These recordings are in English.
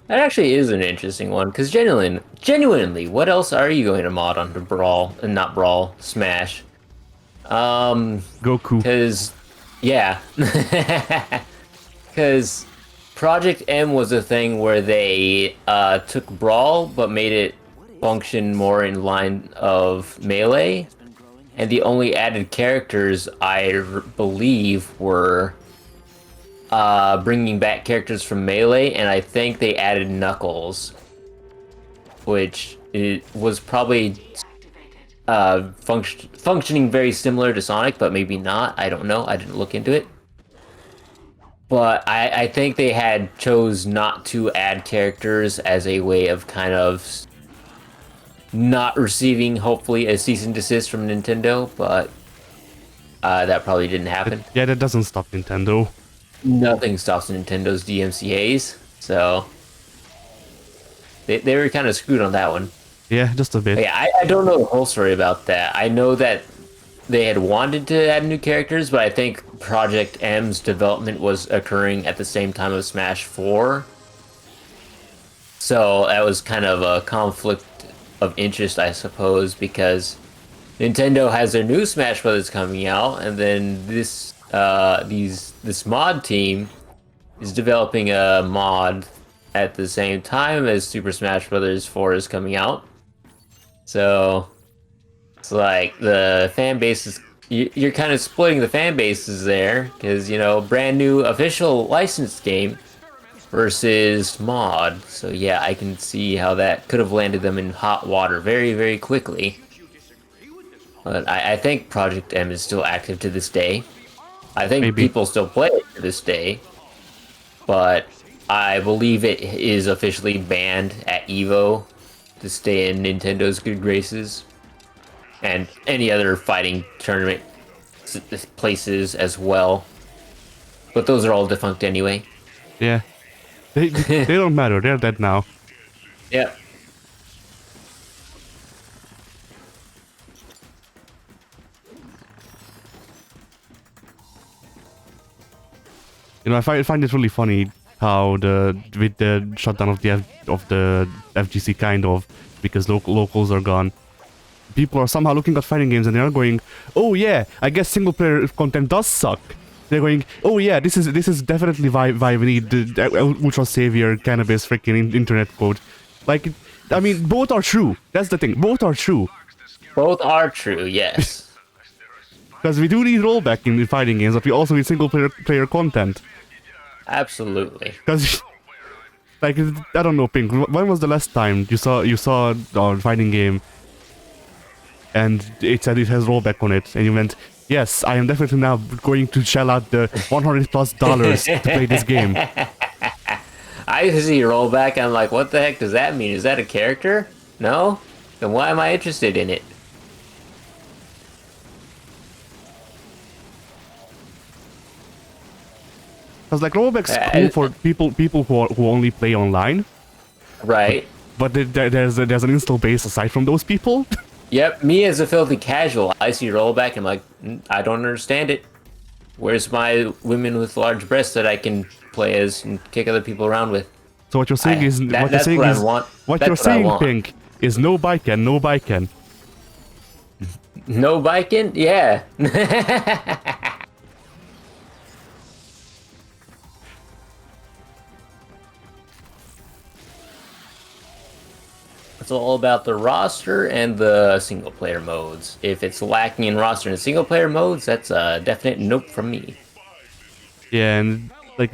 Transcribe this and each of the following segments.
That actually is an interesting one, because genuinely, what else are you going to mod onto Brawl and not Brawl, Smash? Um, Goku. because yeah, because Project M was a thing where they took Brawl but made it function more in line of Melee, and the only added characters believe were bringing back characters from Melee, and I think they added Knuckles, which it was probably functioning very similar to Sonic, but maybe not. I don't know. I didn't look into it. But I think they had chose not to add characters as a way of kind of not receiving, hopefully, a cease and desist from Nintendo, but that probably didn't happen. Yeah, that doesn't stop Nintendo. Nothing stops Nintendo's DMCAs, so they were kind of screwed on that one. Yeah, just a But bit. yeah, I don't know the whole story about that. I know that they had wanted to add new characters, but I think Project M's development was occurring at the same time of Smash 4. So that was kind of a conflict of interest, I suppose, because Nintendo has their new Smash Brothers coming out, and then this mod team is developing a mod at the same time as Super Smash Brothers 4 is coming out. So it's like the fan base is you're kind of splitting the fan bases there because brand new official licensed game versus mod. So yeah, I can see how that could have landed them in hot water very, very quickly. But I think Project M is still active to this day. I think Maybe. people still play it to this day, but I believe it is officially banned at Evo to stay in Nintendo's good graces and any other fighting tournament places as well. But those are all defunct anyway. Yeah. They don't matter. They're dead now. Yep. You know, I find it really funny how with the shutdown of the FGC kind of because locals are gone. People are somehow looking at fighting games and they are going, "Oh yeah, I guess single player content does suck." They're going, "Oh yeah, this is definitely why we need the ultra savior cannabis freaking internet code." Like, I mean, both are true. That's the thing. Both are true Both are true, yes. because we do need rollback in the fighting games, but we also need single player content. Absolutely. Because, like, I don't know, Pink. When was the last time you saw a fighting game and it said it has rollback on it, and you went, "Yes, I am definitely now going to shell out the $100+ to play this game." I see rollback, I'm like, what the heck does that mean? Is that a character? No? Then why am I interested in it? Because like rollback's cool Uh, for people who only play online, right. but there's an install base aside from those people. Yep, me as a filthy casual, I see rollback, I'm like, I don't understand it. Where's my women with large breasts that I can play as and kick other people around with? So what you're saying is That's what I want. what That's you're what I saying, want. Pink, is no biken, no biken. No biking? Yeah. It's all about the roster and the single player modes. If it's lacking in roster and single player modes, that's a definite nope from me. Yeah, and like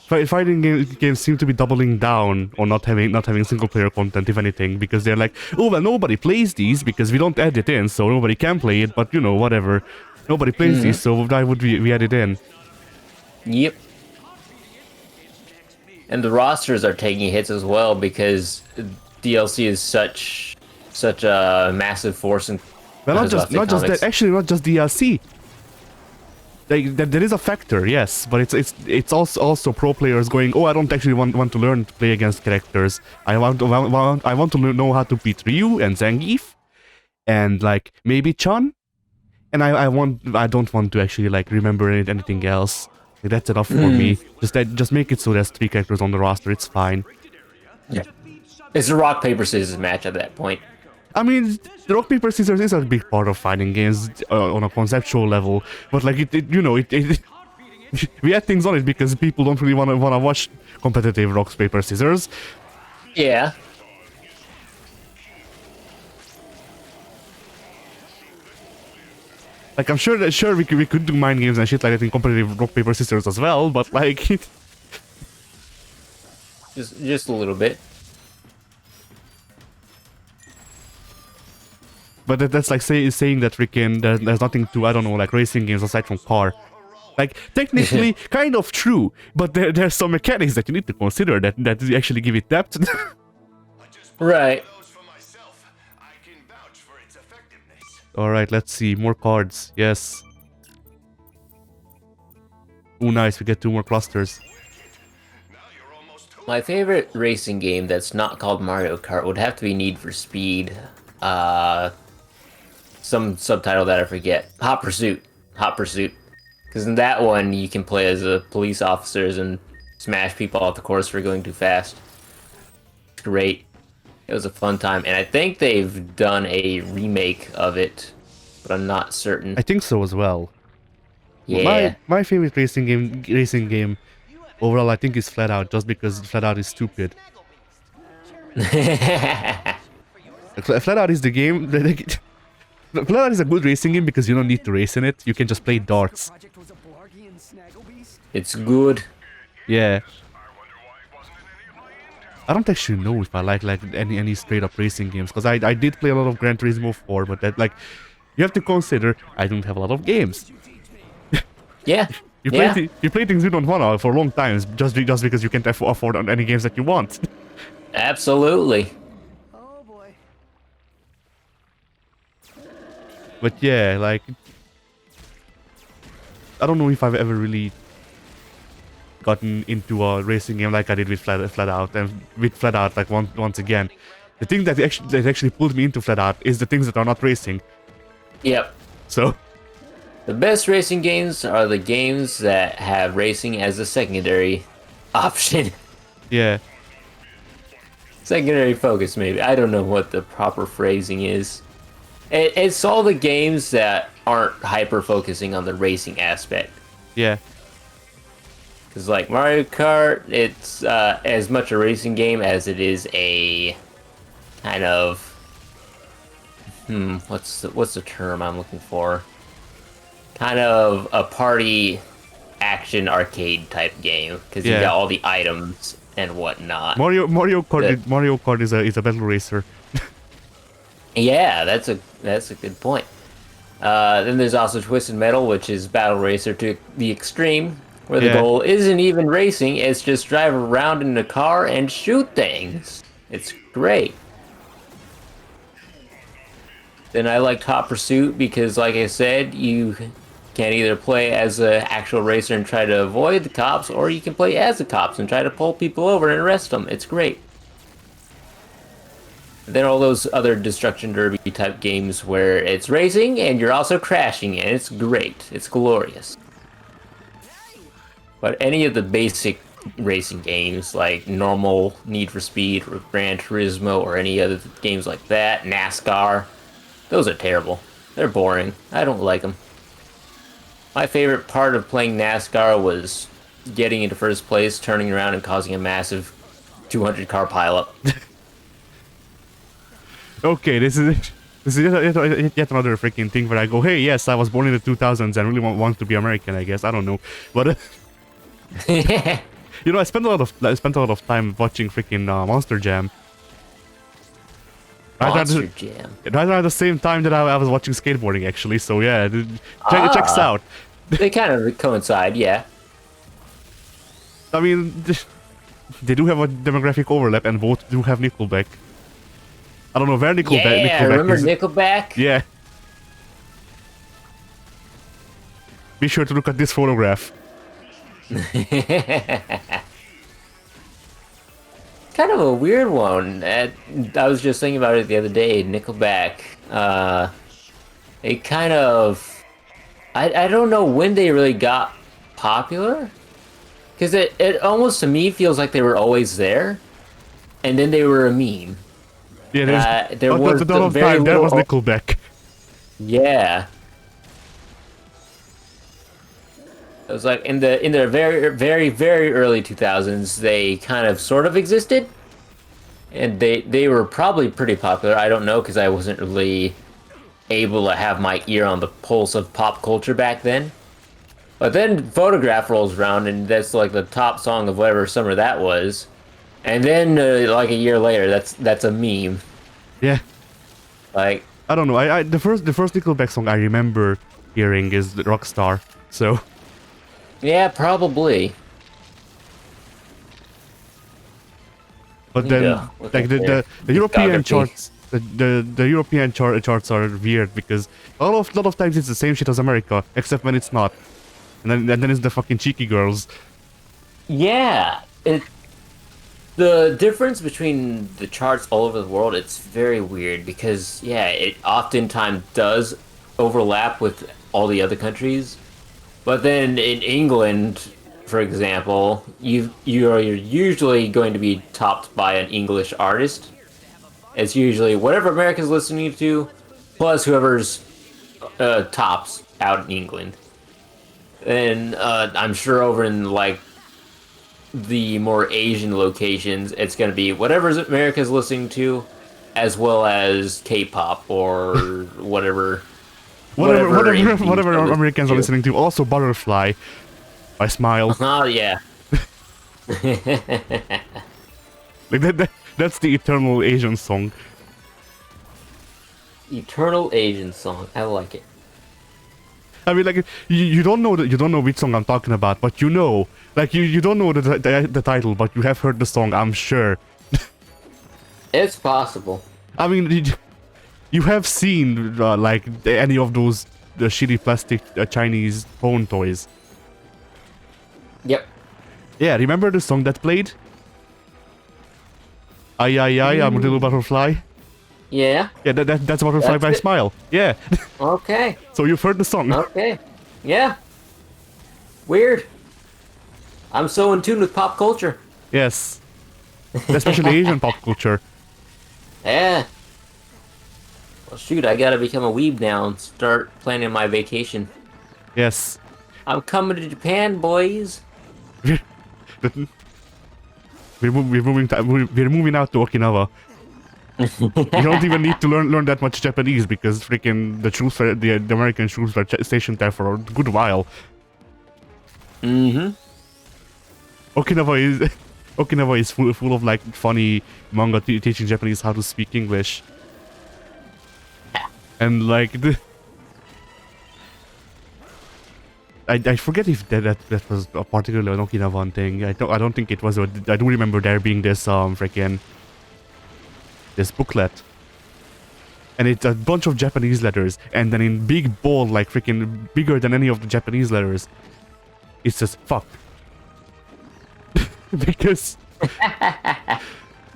fighting games seem to be doubling down on not having single player content, if anything, because they're like, "Oh well, nobody plays these because we don't add it in, so nobody can play it." But you know, whatever, nobody plays these, so why would we add it in? Yep. And the rosters are taking hits as well because DLC is such a massive force in Well, not just that. comics. Actually, not just DLC. Like, there is a factor, yes, but it's also pro players going, "Oh, I don't actually want to learn to play against characters. I want to know how to beat Ryu and Zangief, and like maybe Chun, and I don't want to actually like remember anything else. Like, that's enough for me. Just make it so there's 3 characters on the roster. It's fine." Yeah. It's a rock paper scissors match at that point. I mean, rock paper scissors is a big part of fighting games on a conceptual level, but like we add things on it because people don't really wanna watch competitive rock paper scissors. Yeah. Like I'm sure we could do mind games and shit like that in competitive rock paper scissors as well, but like Just a little bit. but that's like saying that freaking there's nothing to, I don't know, like racing games aside from car. Like technically kind of true, but there's some mechanics that you need to consider that actually give it depth. Right. All right, let's see more cards. Yes. Oh, nice. We get 2 more clusters. My favorite racing game that's not called Mario Kart would have to be Need for Speed. Some subtitle that I forget. Hot Pursuit. Hot Pursuit. Because in that one, you can play as a police officers and smash people off the course for going too fast. Great. It was a fun time, and I think they've done a remake of it, but I'm not certain. I think so as well. Yeah. My favorite racing game overall, I think, is Flat Out, just because Flat Out is stupid. Flat Out is the game. Flat Out is a good racing game because you don't need to race in it. You can just play darts. It's good. Yeah. I don't actually know if I like any straight up racing games, because I did play a lot of Gran Turismo 4, but that, like, you have to consider I don't have a lot of games. Yeah. You play things you don't want for long times just because you can't afford any games that you want. Absolutely. Oh boy. But yeah, like, I don't know if I've ever really gotten into a racing game like I did with Flat Out, and with Flat Out, like, once again, the thing that actually pulled me into Flat Out is the things that are not racing. Yep. So The best racing games are the games that have racing as a secondary option. yeah, Secondary focus, maybe. I don't know what the proper phrasing is. It's all the games that aren't hyper-focusing on the racing aspect. yeah, Because, like, Mario Kart, it's as much a racing game as it is a kind of... what's the term I'm looking for? Kind of a party action arcade type game. Because you Yeah. got all the items and whatnot. Mario Kart is a battle racer. Yeah, that's a good point. Then there's also Twisted Metal, which is Battle Racer to the extreme, where the Yeah. goal isn't even racing, it's just drive around in a car and shoot things. It's great. Then I liked Hot Pursuit because, like I said, you can either play as an actual racer and try to avoid the cops, or you can play as the cops and try to pull people over and arrest them. It's great. Then all those other Destruction Derby type games where it's racing and you're also crashing, and it's great. It's glorious. But any of the basic racing games, like normal Need for Speed or Gran Turismo or any other games like that, NASCAR, those are terrible. They're boring. I don't like them. My favorite part of playing NASCAR was getting into first place, turning around, and causing a massive 200 car pileup. Okay, this is yet another freaking thing where I go, hey, yes, I was born in the 2000s and really want to be American, I guess. I don't know, but you know, I spent a lot of time watching freaking Monster Jam. Monster Jam. Right around the same time that I was watching skateboarding, actually. So yeah, checks out. They kind of coincide, yeah. I mean, they do have a demographic overlap, and both do have Nickelback. I don't know where Nickelback. Yeah, remember Nickelback? Yeah. Be sure to look at this photograph. Kind of a weird one. I was just thinking about it the other day. Nickelback. It kind of... I don't know when they really got popular. Because it almost, to me, feels like they were always there. and then they were a meme. Yeah, And there's there at was the dawn of very time there was little. Nickelback. Yeah, it was like in the very early 2000s. They kind of sort of existed, and they were probably pretty popular. I don't know because I wasn't really able to have my ear on the pulse of pop culture back then. But then Photograph rolls around, and that's like the top song of whatever summer that was. And then like a year later, that's a meme. Yeah, Like, I don't know. The first Nickelback song I remember hearing is the Rockstar. So, yeah, probably. but Need then to look like at their the European discography. charts, the European charts are weird because a lot of times it's the same shit as America, except when it's not. And then it's the fucking cheeky girls. Yeah, the difference between the charts all over the world, it's very weird because yeah, it oftentimes does overlap with all the other countries. But then in England, for example, you're usually going to be topped by an English artist. It's usually whatever America's listening to, plus whoever's tops out in England. And I'm sure over in like the more Asian locations, it's going to be whatever America's listening to, as well as K-pop or Whatever, whatever whatever, indies whatever are listening Americans are to. listening to. Also, Butterfly by Smile. Oh yeah. Like that's the eternal Asian song. Eternal Asian song. I like it. I mean, like you don't know you don't know which song I'm talking about, but you know, like you don't know the title, but you have heard the song. I'm sure. It's possible. I mean, you have seen like any of those shitty plastic Chinese phone toys. Yep. Yeah, remember the song that played? Ay ay ay, I'm a little butterfly. Yeah. Yeah, that's Butterfly That's by it. Smile. Yeah. Okay. So you've heard the song. Okay. Yeah. Weird. I'm so in tune with pop culture. Yes. Especially Asian pop culture. Yeah. Well, shoot, I gotta become a weeb now and start planning my vacation. Yes. I'm coming to Japan, boys. We're we're moving out to Okinawa. You don't even need to learn that much Japanese because freaking the American troops were stationed there for a good while. Mm-hmm. Okinawa is full of like funny manga teaching Japanese how to speak English. And like I forget if that was a particularly an Okinawan thing. I don't think it was. I do remember there being this freaking this booklet, and it's a bunch of Japanese letters, and then in big bold, like freaking bigger than any of the Japanese letters, it says "fuck," because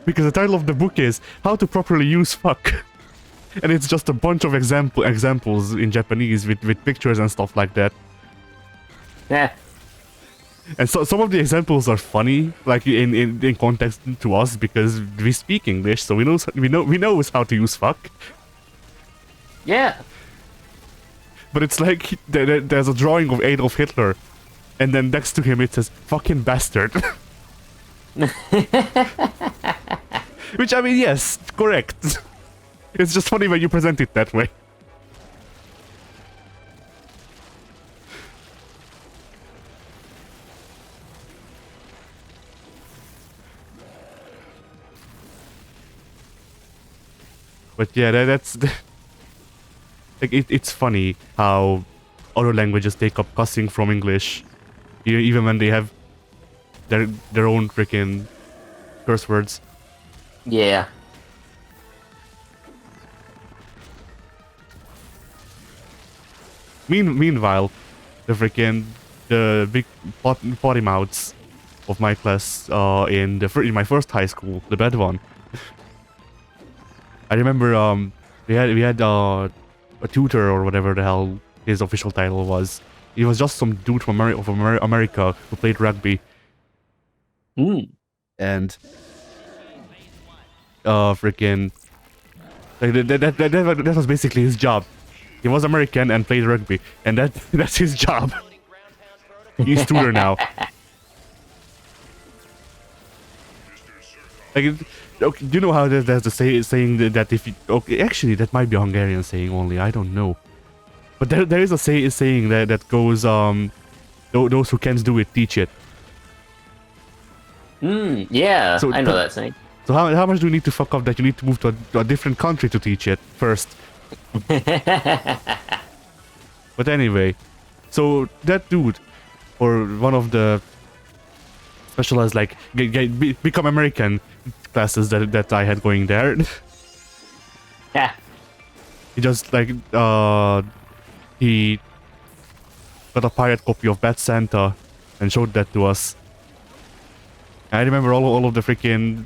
the title of the book is "How to Properly Use Fuck," and it's just a bunch of examples in Japanese with pictures and stuff like that. Yeah. And so some of the examples are funny, like in context to us because we speak English, so we know how to use fuck. Yeah. But it's like there's a drawing of Adolf Hitler, and then next to him it says "fucking bastard." Which I mean, yes, correct. It's just funny when you present it that way. But yeah, that's like it's funny how other languages take up cussing from English, even when they have their own freaking curse words. Yeah. Meanwhile, the big potty mouths of my class in my first high school, the bad one. I remember we had a tutor or whatever the hell his official title was. He was just some dude from America who played rugby. Mm. And freaking like that was basically his job. He was American and played rugby, and that's his job. He's tutor now. Like, okay, do you know how there's the saying that if you... Okay, actually, that might be a Hungarian saying only, I don't know. But there is a saying that goes, those who can't do it, teach it. Yeah, So I know that saying. So how much do you need to fuck up that you need to move to a different country to teach it first? But anyway, so that dude, or one of the specialized like become American classes that I had going there. Yeah. He just like he got a pirate copy of Bad Santa and showed that to us. I remember all of the freaking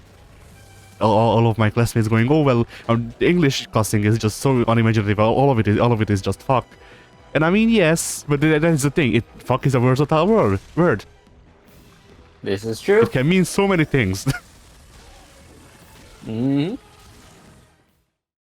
all of my classmates going, "Oh well, the English cussing is just so unimaginative. All of it is just fuck." And I mean, yes, but that is the thing. Fuck is a versatile word. This is true. It can mean so many things. Mm-hmm.